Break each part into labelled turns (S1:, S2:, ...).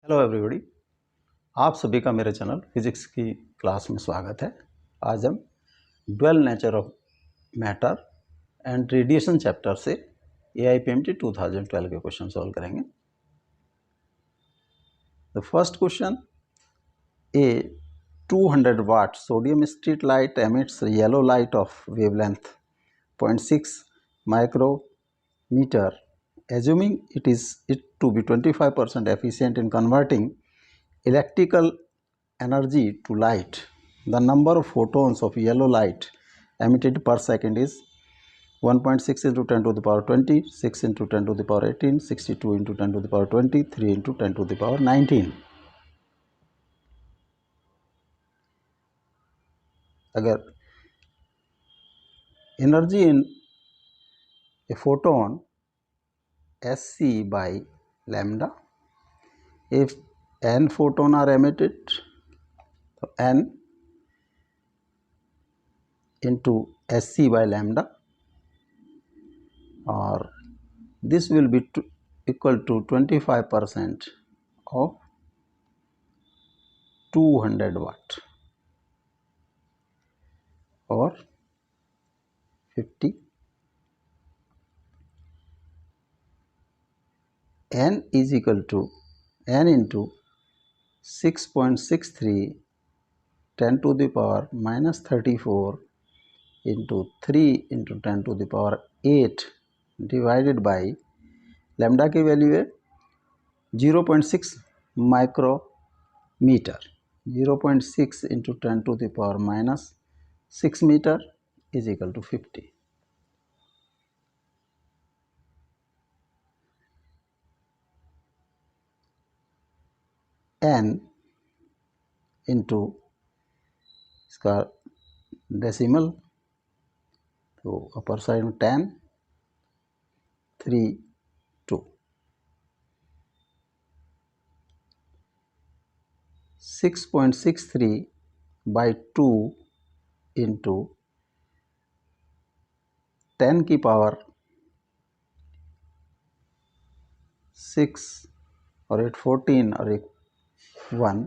S1: Hello everybody, आप सभी का मेरे चैनल फिजिक्स की क्लास में स्वागत है। आज हम dual nature of matter and radiation chapter से AIPMT 2012 के क्वेश्चन सॉल्व करेंगे। The first question, a 200 watt sodium street light emits yellow light of wavelength 0.6 micrometer, assuming it to be 25% efficient in converting electrical energy to light. The number of photons of yellow light emitted per second is 1.6 into 10 to the power 20, 6 into 10 to the power 18, 62 into 10 to the power 20, 3 into 10 to the power 19. अगर energy in a photon Sc by lambda, if n photon are emitted, so n into Sc by lambda, or this will be equal to 25% of 200 watt or 50. N is equal to n into 6.63 10 to the power minus 34 into 3 into 10 to the power 8 divided by lambda की value है 0.6 micrometer. 0.6 into 10 to the power minus 6 meter is equal to 50. n into इसका decimal, तो upper side में 10, 3, 2. 6.63 by 2 into 10 की power 6 और 8 14 और एक 1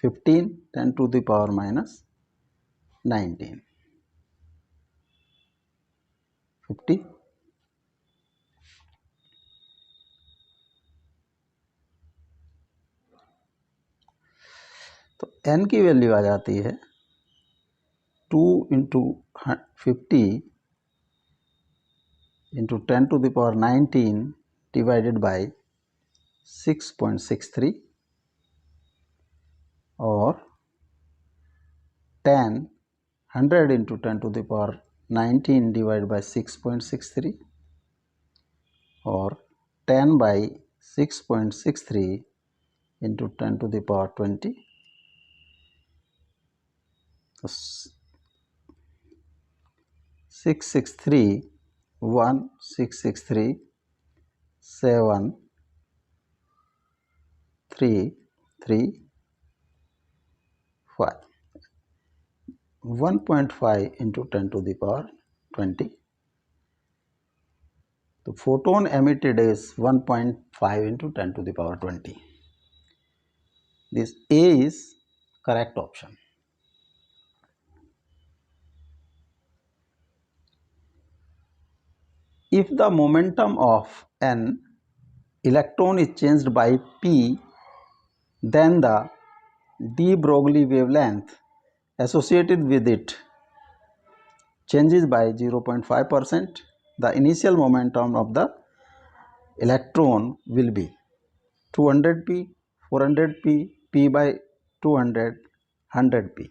S1: 15, 10 to the power minus 19. 50. तो n की वैल्यू आ जाती है 2 into 50 into 10 to the power 19 divided by 6.63 और 100 into 10 to the power 19 divided by 6.63 और 10 by 6.63 into 10 to the power 20. 663 1 663 7 3 3 5. 1.5 into 10 to the power 20. The photon emitted is 1.5 into 10 to the power 20. This A is correct option. If the momentum of an electron is changed by P, then the de Broglie wavelength associated with it changes by 0.5%. The initial momentum of the electron will be 200p, 400p, p by 200, 100p.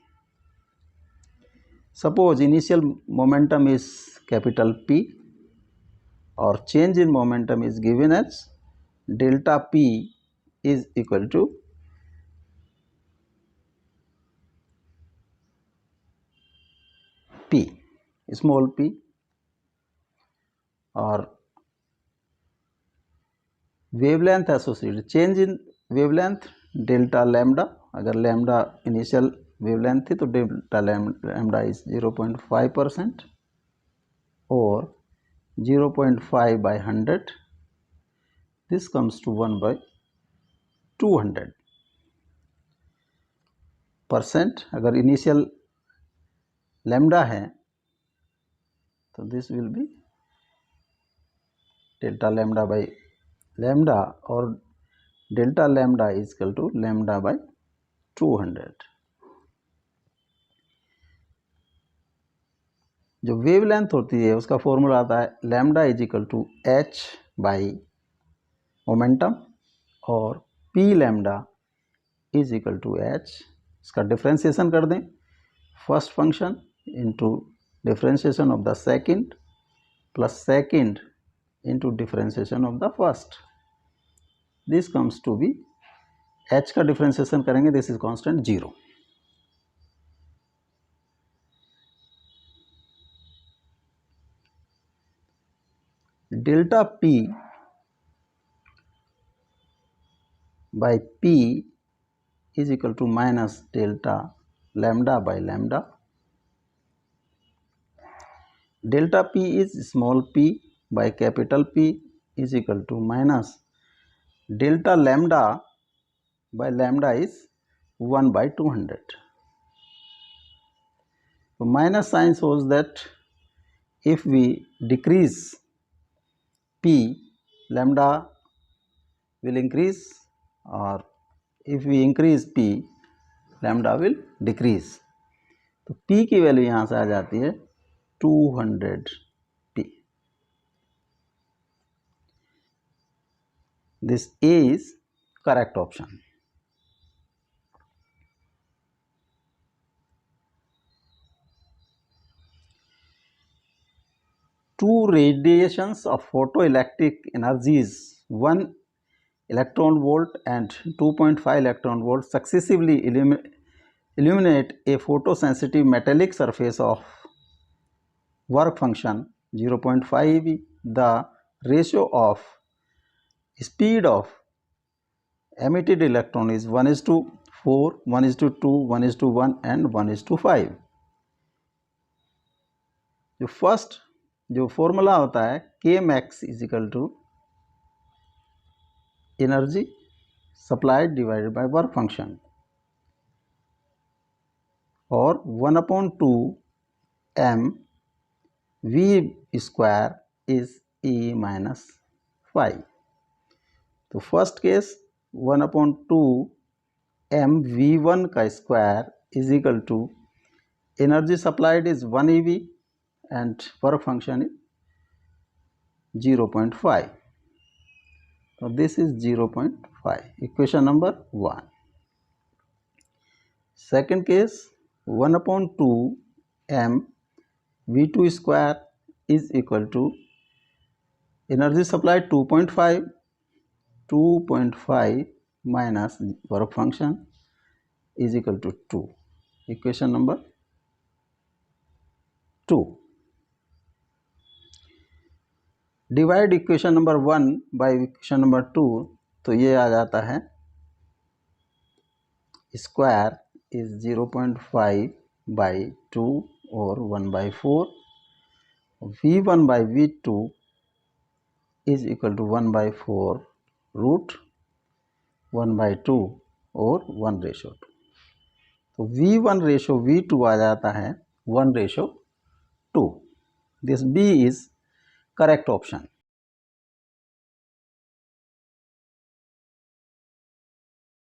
S1: Suppose initial momentum is capital P, or change in momentum is given as delta P is equal to P, small p, और wavelength associated, change in wavelength delta lambda. अगर lambda initial wavelength थी तो delta lambda is 0.5% और 0.5 by 100. This comes to 1 by 200. Percent, अगर initial lambda है तो this will be delta lambda by lambda, और delta lambda is equal to lambda by 200। जो wavelength होती है उसका फॉर्मूला आता है lambda is equal to H by momentum, और P lambda is equal to H. इसका डिफ्रेंशिएशन कर दें, first function into differentiation of the second plus second into differentiation of the first, this comes to B, H का differentiation करेंगे, this is constant 0। Delta P by P is equal to minus delta lambda by lambda. Delta P is small p by capital P is equal to minus delta lambda by lambda is 1 by 200. So minus sign shows that if we decrease P, lambda will increase, or if we increase P, lambda will decrease. तो P की value यहाँ से आ जाती है 200 P. This A is correct option. Two radiations of photoelectric energies, 1 electron volt and 2.5 electron volt, successively illuminate a photosensitive metallic surface of work function 0.5 eV. The ratio of speed of emitted electron is 1:4, 1:2, 1:1 and 1:5. जो first जो formula होता है K max is equal to energy supplied divided by work function, और 1/2 m v square is E minus 5। तो first case 1/2 m v1 का square is equal to energy supplied is 1 eV and work function is 0.5. So this is 0.5, equation number 1. Second case 1/2 m v2 square is equal to energy supplied 2.5 minus work function is equal to 2, equation number 2. Divide equation number 1 by equation number 2, तो ये आ जाता है square is 0.5 by 2 और 1/4, v1 by v2 is equal to 1/4 root 1/2 और 1:2। तो v1 ratio v2 आ जाता है 1:2। This b is correct option.